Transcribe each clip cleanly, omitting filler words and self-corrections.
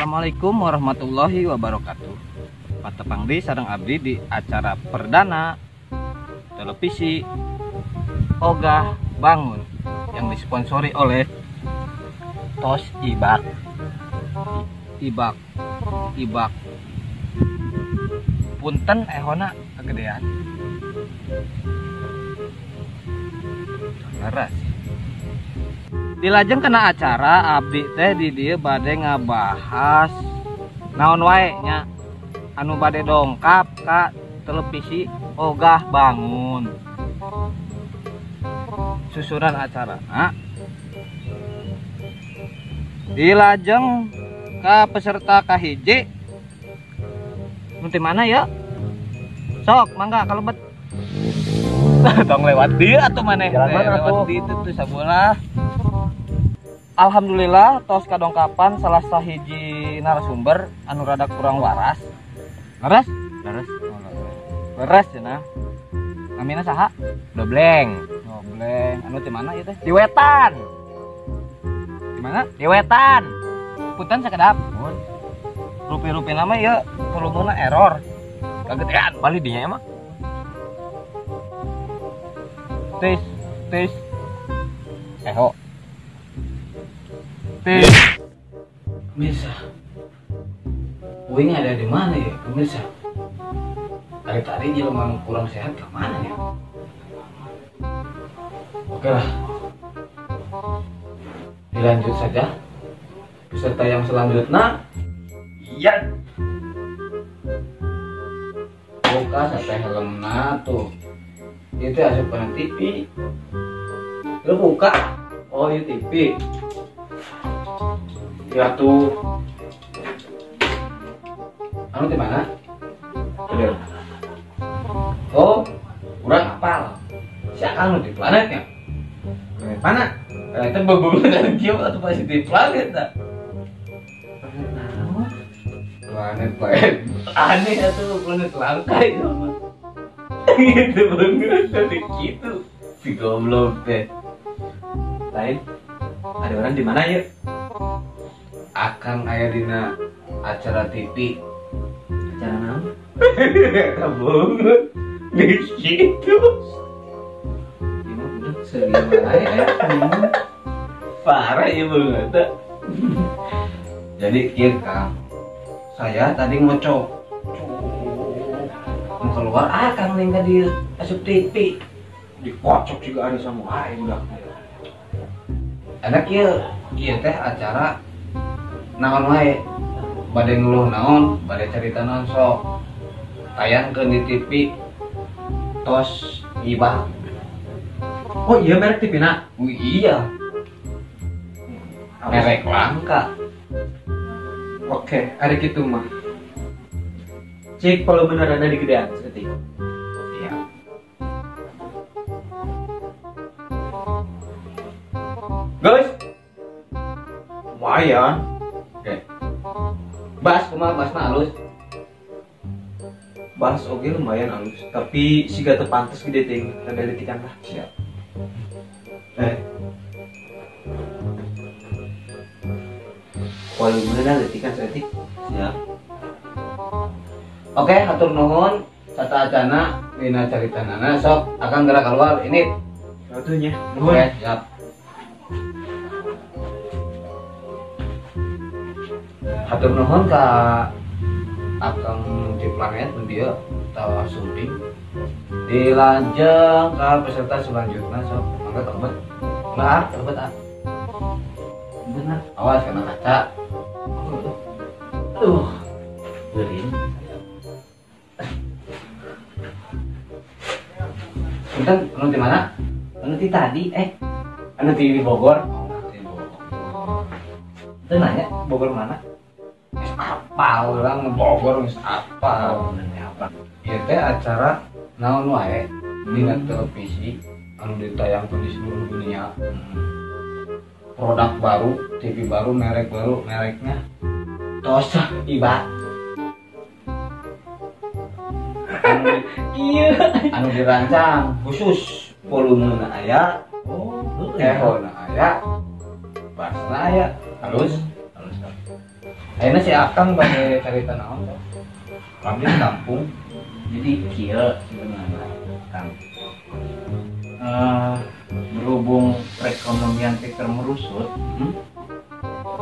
Assalamualaikum warahmatullahi wabarakatuh. Patepang di sareng abdi di acara perdana televisi Ogah Bangun yang disponsori oleh Tos Ibak. Ibak. Punten ehona kegedean. Leres. Dilajeng kena acara abdi teh di dieu bade ngabahas naon wae nya anu bade dongkap ka televisi Ogah Bangun. Susunan acara dilajeng ka peserta kahiji nu ti mana ya? Sok mangga kalebet. Tong lewat dia atuh maneh. Lewat di itu tuh sabola. Alhamdulillah tos kadongkapan salah sahiji narasumber anu rada kurang waras. Leres cenah. Namina saha? Dobleng. Anu di mana ieu teh? Di Wetan. Di mana? Di Wetan. Punten sakedap. Rupi-rupi nama ieu volumena error. Kagedean bali dinya emang. Tes. Eho. Pemirsa, Uing ada di mana ya pemirsa? Tadi jelema kurang sehat ke mana ya? Oke lah, dilanjut saja. Peserta yang selanjutnya, iya. Buka sampai helmna tuh. Itu asup kena TV. Lu buka, oh ini TV. Ya tuh, anu di mana? Udah. Oh, kurang hafal. Siapa anu di planetnya? Planet mana? Itu berbunga dan kieu atau pasti di planet dah. Planet. Aneh atuh planet langka itu mah. Gitu banget dari gitu. Si goblok teh. Lain, ada orang di mana ya? Akang aya dina acara TV. Acara naon? Kabung. Di situ. Ini udah serius aja parah ya banget. Jadi kieu Kang. Saya tadi ngocok. Mau keluar Kang ning ka dieu asup TV. Dikocok juga ada sama aing udah. Enak kieu teh acara naon wae bade ngeluh naon bade cerita naon sok tayangkeun di TV Tos Ibak. Oh iya merek TV na? Oh iya merek langka. Oke ada gitu mah cek kalau bener ada di gedean seperti iya. Guys lumayan. Oke. Bas halus. Bas oke lumayan halus, tapi siga teu pantes gede teh rada letikan lah. Siap. Volumenya letikan setik. Siap. Oke, hatur nuhun sataacana dina caritanana sok akan gerak keluar ini. Satunya. Oke, siap. Hatur nuhun ka akang di planet dia tawa sumping. Dilanjeng ka peserta selanjutnya sok mangga tebet. Tebet bener. Awas kena kaca. Geuring. Punten anu di mana? Anu di tadi anu di Bogor. Teu nanya Bogor mana? Apal orang Bogor geus apal. Ieu teh acara naon wae dina televisi anu ditayangkeun di seluruh dunia. Produk baru, TV baru, merek baru, mereknya Tos Ibak. Anu dirancang khusus volumena aya, ehona aya, basna aya, halus. Ayeuna si Akang bade carita naon? Kami di kampung. Jadi kieu sebenarnya Kang. Berhubung perekonomian kita merusut,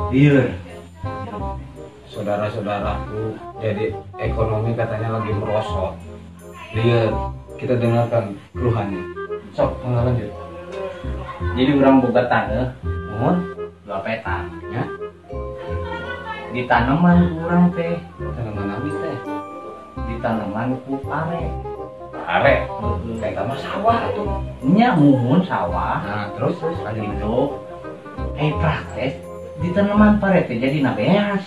lieur. Saudara-saudaraku, jadi ekonomi katanya lagi merosot. Lihat, kita dengarkan keluhannya. Sok, lanjut. Jadi orang boga taneuh, Mohon, 2 petak. ya. Di tanaman kurang teh, Tanaman abi teh. di tanaman ku are. Are, kayak kamar sawah tuh. Nya muhun sawah. Nah, terus Ada itu, praktek di tanaman pare teh jadi nabeas.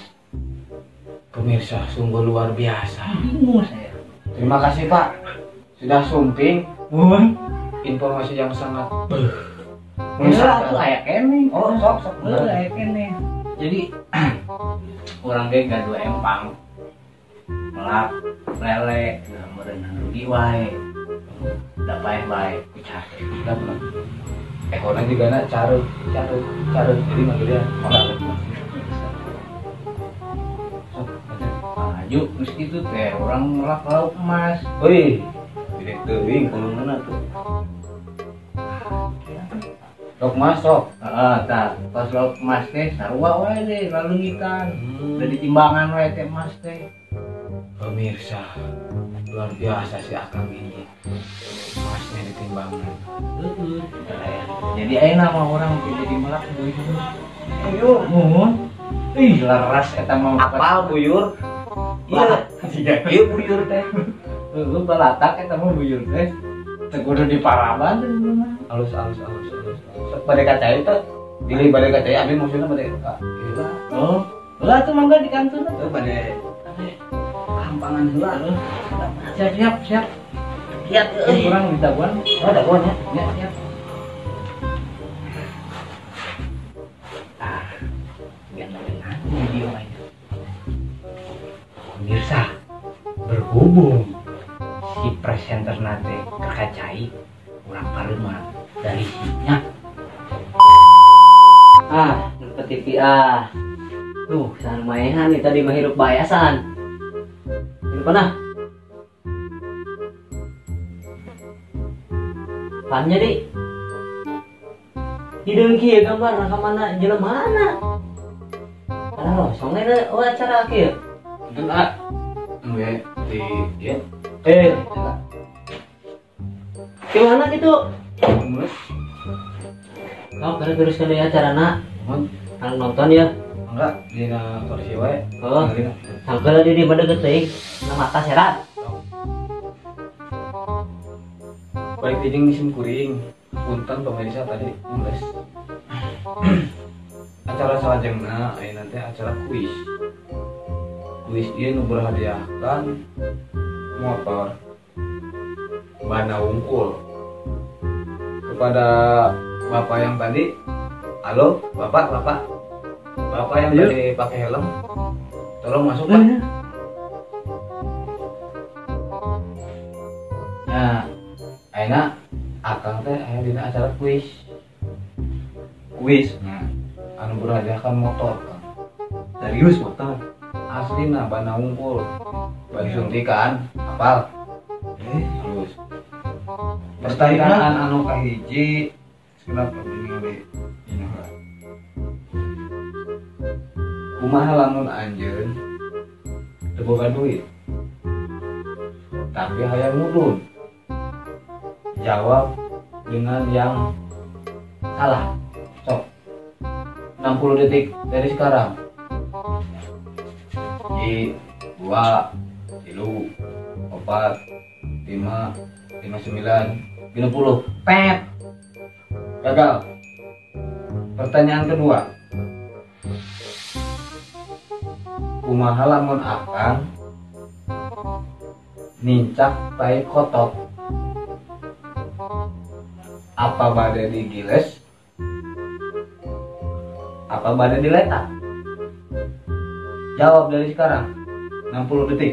pemirsa sungguh luar biasa. Bingung saya. Terima kasih Pak, sudah sumping Muhun. informasi yang sangat Enggak, tuh kayak kene. Oh, sok. Kayak kene. Jadi orang ge gaduh empang. Melak, lele, meureunna rugi wae. Da bae-bae pecah. dapat. Orang juga nak cara, jadi manggilnya orang. Maju terus gitu teh orang melak lauk emas. Wih, tidak teuing kalau mana tuh. Sok masuk. Tah pas lauk emas teh sarua wae deh lalungikan. Udah ditimbangan wae teh emas teh. Pemirsa, luar biasa si Akang ini. Masnya ditimbangan. Jadi ayeuna mah orang teh jadi melak deui. Ayo, muhun. Ih, laras eta mah Apal buyur? Iya, siga kieu buyur teh. Lu balatak eta mah buyur teh. Teu kudu diparaban teh mah. Halus. Sok bade kacai teh. Dili bade kacai abi maksudna bade ka. Ieu lah. Oh, ulah tuh mangga di kantor. Bade kampangan heula. Siap. Lihat Kurang ditaguan. ada kuahnya. Ya, siap. Ganteng video aja. Pemirsa, berhubung si presenter nate kekacai kurang parima dari sinya. Ke TV tuh san maehan nih tadi mah hirup bayasan hirup mana pannya di hidung kieu gambar rekamanna jelemana ada rosongnya acara kieu Itu nak. Nge di ya. gimana gitu Mulus. kau terus kali acarana Mohon kan nonton ya enggak dina kursi wae. oh sampai di pada geting na mata serat Baik dijeng isim kuring. Punten pemirsa tadi mulus. Acara salajengna aya nanti acara kuis. Kuis ieu nu berhadiahkan motor Bana Wungkul kepada Bapak yang tadi. Halo, Bapak yang tadi pakai helm. Tolong masuk, Pak. Ya, ayeuna Akang teh aya dina acara kuis. Nah, anu berhadiahkan motor, Kang. Serius motor. Aslina Bana Wungkul. Bari suntikan, hafal. Terus pertanyaan anu kahiji, kenapa bingung ini lah. Kumaha lamun anjeun teu boga duit tapi hayang ngudun? Jawab dengan yang salah. Sok 60 detik dari sekarang. 2, 3, 4, 5, 59, 60. Pet. Gagal. Pertanyaan kedua. Kumaha lamun Akang nincak tai kotok? Apa bade digiles? Apa bade diletak? Jawab dari sekarang. 60 detik.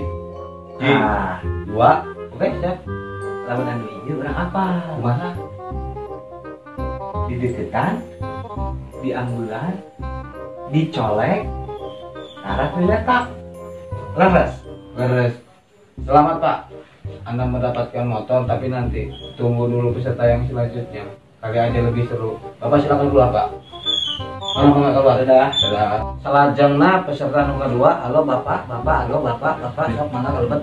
2, oke siap. Lawan anu ieu urang apa? Kumaha? Di deketan, di ambulan, dicolek, Syarat diletak. Leres. Leres. Selamat Pak. Anda mendapatkan motor, tapi nanti tunggu dulu peserta yang selanjutnya. Kali aja lebih seru. Bapak silakan keluar Pak. Mana nggak keluar? Dadah. Dadah. Selajengna peserta nomor 2. Halo Bapak, halo Bapak, sok mana kalebet?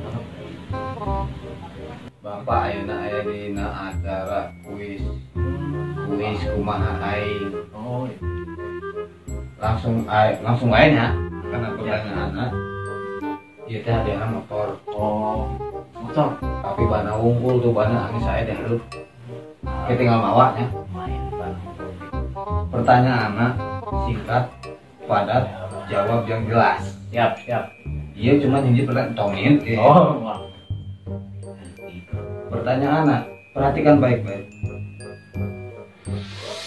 Bapak ayeuna aya dina acara kuis kumaha aing. Oh, Langsung aja nya. Karena pertanyaanna ieu teh hadiahna motor. oh, motor. Tapi bana wungkul tuh bana angin saya deh lu. Kita tinggal mawanya. Main ban. Pertanyaannya singkat, padat, jawab yang jelas. Siap. Iya cuma hiji pertanyaan. Oh, wah. Pertanyaannya, perhatikan baik-baik.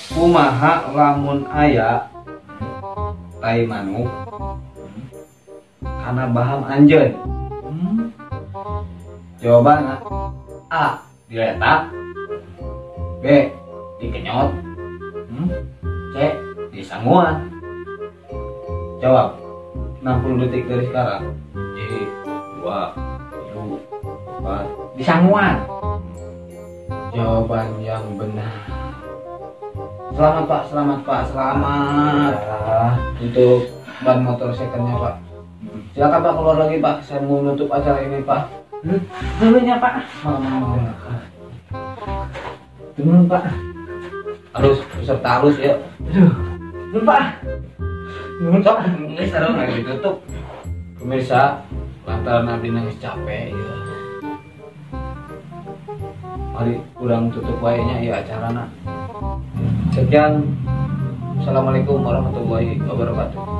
Kumaha lamun aya tai manuk karena baham anjeun? Jawabannya A. Diletak, B. Dikenyot, C. Disanguan. Jawab 60 detik dari sekarang. J 2 1 4. Disangguan. Jawaban yang benar. Selamat Pak, selamat untuk ban motor secondnya Pak. Silakan Pak keluar lagi Pak. Saya mau menutup acara ini Pak. Dulunya Pak. Dulu Pak. Harus peserta halus ya. Dulu Pak. Sok, ini sekarang lagi ditutup. Pemirsa, lantaran abdi nangis capek ya. Mari kurang tutup wayanya ya acarana. Sekian. Assalamualaikum warahmatullahi wabarakatuh.